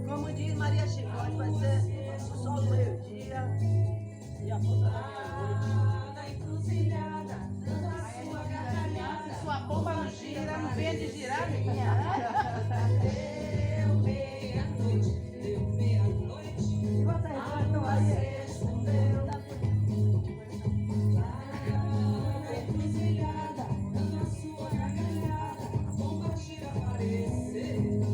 Como diz Maria Chicote, vai ser o sol do meio-dia e a moça da meia-noite. Sua bomba não gira, não vem de girar, minha. Deu meia-noite. A lua respondeu. Na encruzilhada, na sua gargalhada, a bomba gira apareceu.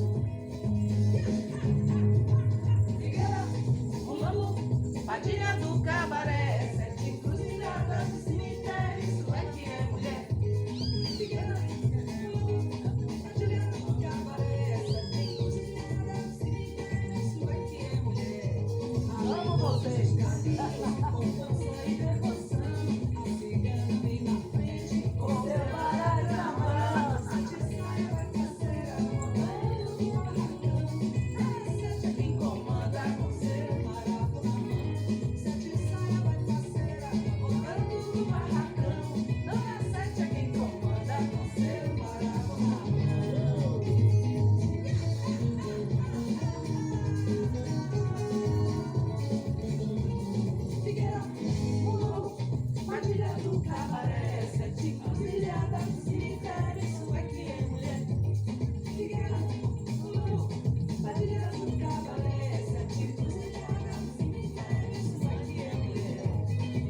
Padilha do cabaré, sete encruzilhadas de cemitério, isso é que é mulher. Padilha do cabaré, sete encruzilhadas de cemitério, isso é que é mulher. Amo vocês. Com força e devoção, a cigana vem na frente, com seu baralho na mão. Sete saia da caseira, rolando no barracão. Sete é quem comanda, com seu maraco na mão. Sete saia da caseira, rolando no barracão. Dona Sete é quem comanda, com seu maraco na mão. Figueira, Padilha do cabaré, sete encruzilhadas de cemitério, isso é que é mulher. Figueira, Padilha do cabaré, sete encruzilhadas de cemitério, isso é que é mulher.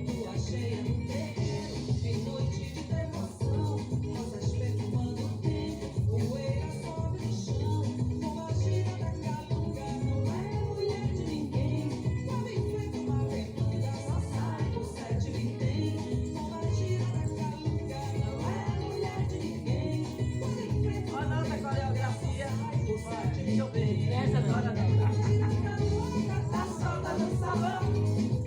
Lua cheia no terreiro, em noite de devoção, rosas perfumando o tempo, poeira sobre o chão. Bomba gira da calunga, não é mulher de ninguém. Quando enfrenta uma demanda, só sai por sete vintém. Bomba gira da calunga, não é mulher de ninguém. Quando enfrenta Olha a uma nossa demanda, coreografia. por sete Deixa eu ver. vintém. Essa agora não. Gira da calunga, tá solta no salão.